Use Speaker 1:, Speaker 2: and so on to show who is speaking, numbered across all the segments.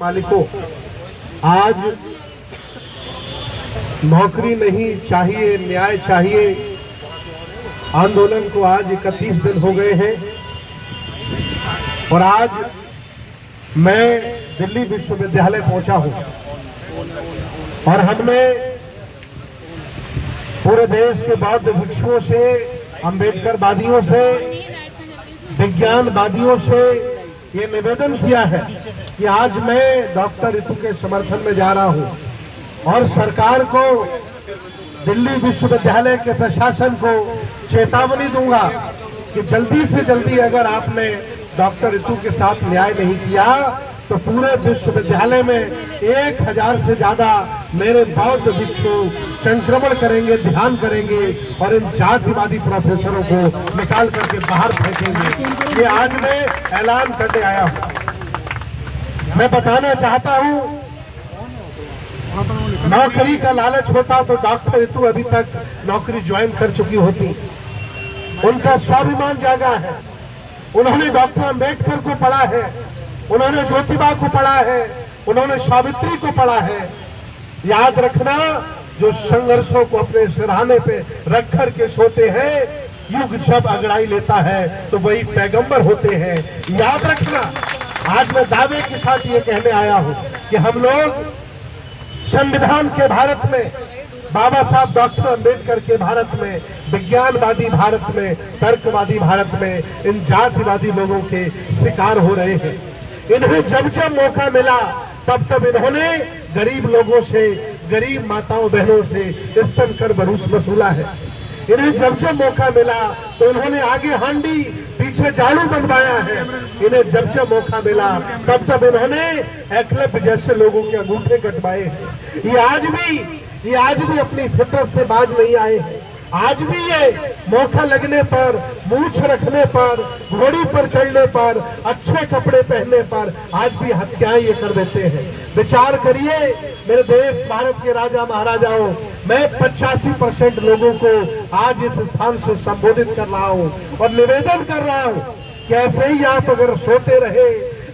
Speaker 1: मालिकों, आज नौकरी नहीं चाहिए, न्याय चाहिए आंदोलन को आज 31 दिन हो गए हैं और आज मैं दिल्ली विश्वविद्यालय पहुंचा हूं और हमने पूरे देश के बौद्ध भिक्षुओं से, अम्बेडकरवादियों से, विज्ञानवादियों से ये निवेदन किया है कि आज मैं डॉक्टर रितु के समर्थन में जा रहा हूं और सरकार को, दिल्ली विश्वविद्यालय के प्रशासन को चेतावनी दूंगा कि जल्दी से जल्दी अगर आपने डॉक्टर रितु के साथ न्याय नहीं किया तो पूरे विश्वविद्यालय में 1000 से ज्यादा मेरे बौद्ध भिक्षु संक्रमण करेंगे, ध्यान करेंगे और इन जातिवादी प्रोफेसरों को निकाल करके बाहर फेंकेंगे। ये आज मैं ऐलान करने आया हूं। मैं बताना चाहता हूं, नौकरी का लालच होता तो डॉक्टर रितु अभी तक नौकरी ज्वाइन कर चुकी होती। उनका स्वाभिमान जागा है, उन्होंने डॉक्टर अम्बेडकर को पढ़ा है, उन्होंने ज्योतिबा को पढ़ा है, उन्होंने सावित्री को पढ़ा है। याद रखना, जो संघर्षों को अपने सिरहाने पे रख कर के सोते हैं, युग जब अगड़ाई लेता है तो वही पैगंबर होते हैं। याद रखना, आज मैं दावे के साथ ये कहने आया हूं कि हम लोग संविधान के भारत में, बाबा साहब डॉक्टर अम्बेडकर के भारत में, विज्ञानवादी भारत में, तर्कवादी भारत में इन जातिवादी लोगों के शिकार हो रहे हैं। इन्हें जब जब मौका मिला तब तब इन्होंने गरीब लोगों से, गरीब माताओं बहनों से स्तन कर बरूस वसूला है। इन्हें जब जब मौका मिला तो इन्होंने आगे हांडी पीछे झाड़ू बनवाया है। इन्हें जब जब मौका मिला तब तब इन्होंने एकलव्य जैसे लोगों के अंगूठे कटवाए हैं। ये आज भी अपनी फितरत से बाज नहीं आए हैं। आज भी ये मौका लगने पर, मूछ रखने पर, घोड़ी पर चढ़ने पर, अच्छे कपड़े पहनने पर आज भी हत्याएं ये कर देते हैं। विचार करिए मेरे देश भारत के राजा महाराजाओं, मैं 85% लोगों को आज इस स्थान से संबोधित कर रहा हूं और निवेदन कर रहा हूं कि ऐसे ही आप अगर सोते रहे,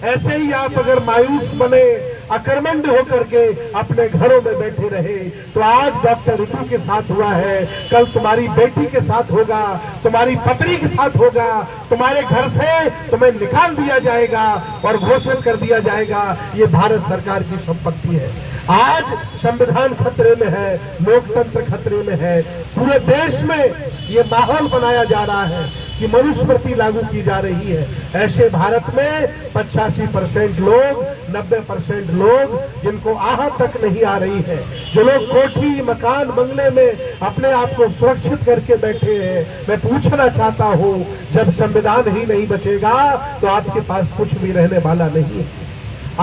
Speaker 1: ऐसे ही आप अगर मायूस बने, अकर्मण्य होकर के अपने घरों में बैठे रहे, तो आज डॉक्टर रितु के साथ हुआ है, कल तुम्हारी बेटी के साथ होगा, तुम्हारी पत्नी के साथ होगा, तुम्हारे घर से तुम्हें निकाल दिया जाएगा और घोषित कर दिया जाएगा ये भारत सरकार की संपत्ति है। आज संविधान खतरे में है, लोकतंत्र खतरे में है। पूरे देश में ये माहौल बनाया जा रहा है कि मनुस्मृति लागू की जा रही है। ऐसे भारत में 85% लोग, 90% लोग जिनको आहत तक नहीं आ रही है, जो लोग कोठी, मकान, बंगले में अपने आप को सुरक्षित करके बैठे हैं, मैं पूछना चाहता हूं, जब संविधान ही नहीं बचेगा तो आपके पास कुछ भी रहने वाला नहीं है।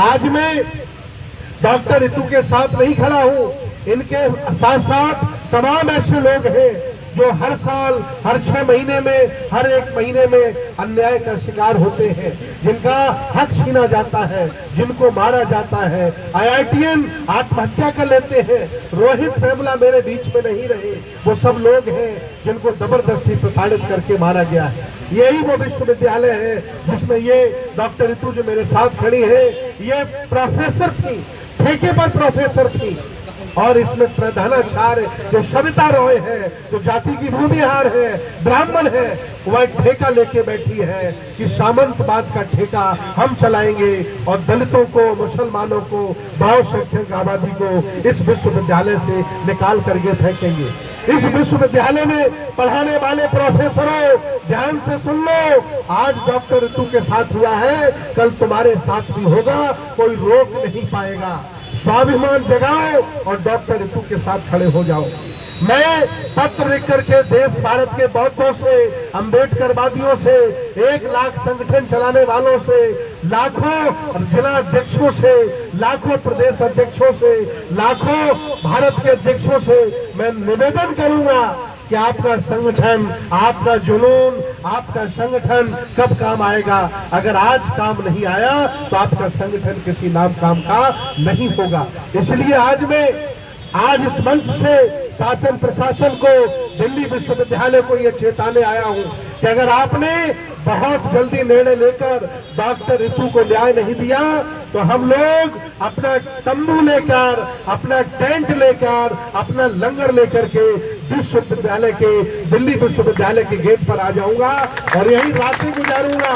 Speaker 1: आज मैं डॉक्टर रितु के साथ नहीं खड़ा हूं, इनके साथ साथ तमाम ऐसे लोग हैं जो हर साल, हर 6 महीने में, हर 1 महीने में अन्याय का शिकार होते हैं, जिनका हक छीना जाता है, जिनको मारा जाता है। IITian आत्महत्या कर लेते हैं। रोहित वेमुला मेरे बीच में नहीं रहे, वो सब लोग हैं जिनको जबरदस्ती प्रताड़ित करके मारा गया है। यही वो विश्वविद्यालय है जिसमें ये डॉक्टर रितु जो मेरे साथ खड़ी है, ये प्रोफेसर थी, ठेके पर प्रोफेसर थी और इसमें प्रधानाचार्य जो सविता रॉय है, जो जाति की भूमिहार है, ब्राह्मण है, वह ठेका लेके बैठी है कि सामंतवाद का ठेका हम चलाएंगे और दलितों को, मुसलमानों को, बहुसंख्यक आबादी को इस विश्वविद्यालय से निकाल करके फेंकेंगे। इस विश्वविद्यालय में पढ़ाने वाले प्रोफेसरों, ध्यान से सुन लो, आज डॉक्टर रितु के साथ हुआ है, कल तुम्हारे साथ भी होगा, कोई रोक नहीं पाएगा। स्वाभिमान जगाओ और डॉक्टर रितु के साथ खड़े हो जाओ। मैं पत्र लिख करके देश भारत के बौद्धों से, अम्बेडकरवादियों से, 1 लाख संगठन चलाने वालों से, लाखों जिला अध्यक्षों से, लाखों प्रदेश अध्यक्षों से, लाखों भारत के अध्यक्षों से मैं निवेदन करूंगा कि आपका संगठन, आपका जुनून, आपका संगठन कब काम आएगा। अगर आज काम नहीं आया तो आपका संगठन किसी नाम काम का नहीं होगा। इसलिए आज इस मंच से शासन प्रशासन को, दिल्ली विश्वविद्यालय को ये चेताने आया हूं कि अगर आपने बहुत जल्दी निर्णय लेकर डॉक्टर रितु को न्याय नहीं दिया तो हम लोग अपना तंबू लेकर, अपना टेंट लेकर, अपना लंगर लेकर के विश्वविद्यालय के, दिल्ली विश्वविद्यालय के गेट पर आ जाऊंगा और यही रातें गुजारूंगा,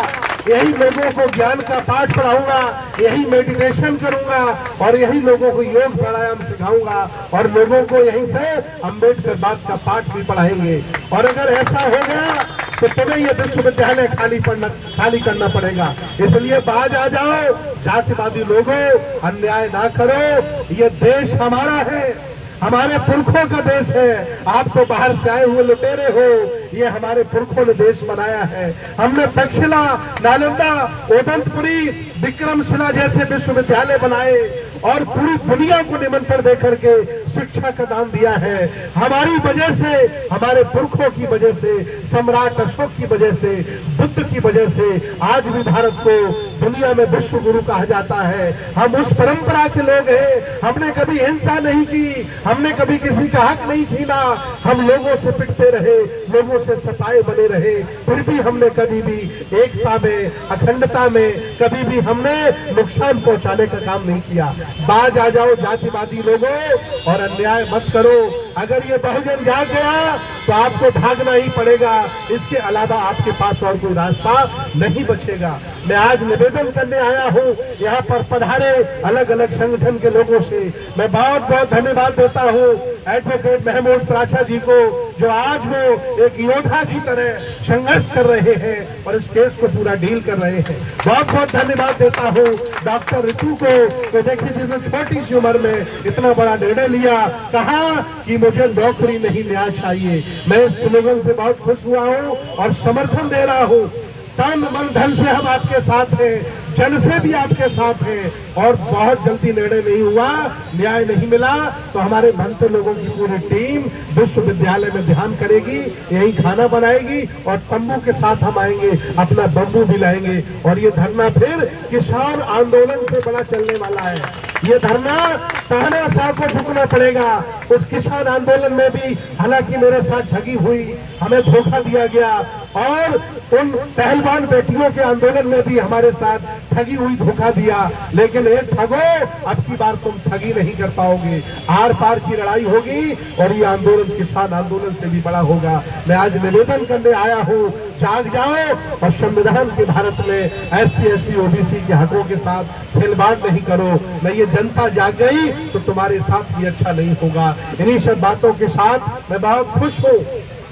Speaker 1: यही लोगों को ज्ञान का पाठ पढ़ाऊंगा, यही मेडिटेशन करूंगा और यही लोगों को योग प्राणायाम सिखाऊंगा और लोगों को यहीं से अम्बेडकर बात का पाठ भी पढ़ाएंगे। और अगर ऐसा हो गया तो तुम्हें यह विश्वविद्यालय खाली करना पड़ेगा। इसलिए बाज आ जाओ, जातिवादी लोगों, अन्याय ना करो। ये देश हमारा है, हमारे पुरखों का देश है। आप तो बाहर से आए हुए लुटेरे हो, ये हमारे पुरखों ने देश बनाया है। हमने तक्षशिला, नालंदा, ओदंतपुरी, विक्रमशिला जैसे विश्वविद्यालय बनाए और पूरी दुनिया को निमंत्रण देकर के शिक्षा का दान दिया है। हमारी वजह से, हमारे पुरखों की वजह से, सम्राट अशोक की वजह से, बुद्ध की वजह से आज भी भारत को दुनिया में विश्व गुरु कहा जाता है। हम उस परंपरा के लोग हैं। हमने कभी हिंसा नहीं की, हमने कभी किसी का हक नहीं छीना। हम लोगों से पिटते रहे, लोगों से सताए बने रहे, फिर भी हमने कभी भी एकता में, अखंडता में कभी भी हमने नुकसान पहुंचाने का काम नहीं किया। बाज आ जाओ जातिवादी लोगों और अन्याय मत करो। अगर ये बहुजन जाग गया तो आपको भागना ही पड़ेगा, इसके अलावा आपके पास और कोई रास्ता नहीं बचेगा। मैं आज निवेदन करने आया हूँ यहाँ पर पधारे अलग अलग संगठन के लोगों से। मैं बहुत बहुत धन्यवाद देता हूँ एडवोकेट महमूद प्राचा जी को, जो आज वो एक योद्धा की तरह संघर्ष कर रहे हैं और इस केस को पूरा डील कर रहे हैं। बहुत बहुत धन्यवाद देता हूँ डॉक्टर रितु को, तो देखिए जिसने छोटी सी उम्र में इतना बड़ा निर्णय लिया, कहा कि मुझे नौकरी नहीं न्याय चाहिए। मैं इस स्लोगन से बहुत खुश हुआ हूँ और समर्थन दे रहा हूँ। तन मन धन से हम आपके साथ हैं, जन से भी आपके साथ हैं और बहुत जल्दी निर्णय नहीं हुआ, न्याय नहीं मिला तो हमारे भंते लोगों की पूरी टीम विश्वविद्यालय में ध्यान करेगी, यही खाना बनाएगी और तंबू के साथ हम आएंगे, अपना बम्बू भी लाएंगे और ये धरना फिर किसान आंदोलन से बड़ा चलने वाला है। ये धरना ताना साहब को झुकना पड़ेगा। उस किसान आंदोलन में भी हालांकि मेरे साथ ठगी हुई, हमें धोखा दिया गया और उन पहलवान बेटियों के आंदोलन में भी हमारे साथ ठगी हुई, धोखा दिया। लेकिन एक ठगो, अब की बार तुम ठगी नहीं कर पाओगे। आर पार की लड़ाई होगी और ये आंदोलन किसान आंदोलन से भी बड़ा होगा। मैं आज निवेदन करने आया हूँ, जाग जाओ और संविधान के भारत में SC ST OBC के हकों के साथ खिलवाड़ नहीं करो। नहीं, ये जनता जाग गई तो तुम्हारे साथ भी अच्छा नहीं होगा। इन्हीं सब बातों के साथ मैं बहुत खुश हूँ।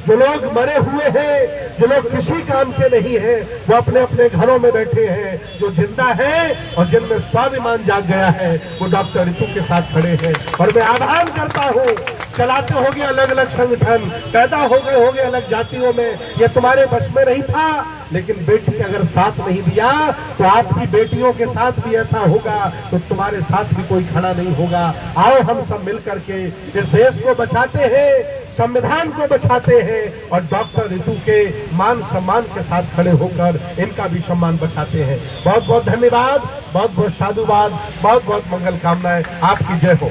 Speaker 1: जो लोग मरे हुए हैं, जो लोग किसी काम के नहीं हैं, वो अपने अपने घरों में बैठे हैं। जो जिंदा है और जिनमें स्वाभिमान जाग गया है, वो डॉक्टर रितु के साथ खड़े हैं। और मैं आह्वान करता हूँ, चलाते होंगे अलग अलग संगठन, पैदा हो गए अलग जातियों में, ये तुम्हारे बस में नहीं था, लेकिन बेटी अगर साथ नहीं दिया तो आपकी बेटियों के साथ भी ऐसा होगा, तो तुम्हारे साथ भी कोई खड़ा नहीं होगा। आओ हम सब मिलकर के इस देश को बचाते हैं, संविधान को बचाते हैं और डॉक्टर रितु के मान सम्मान के साथ खड़े होकर इनका भी सम्मान बचाते हैं। बहुत बहुत धन्यवाद, बहुत बहुत साधुवाद, बहुत बहुत मंगल कामनाएं। आपकी जय हो।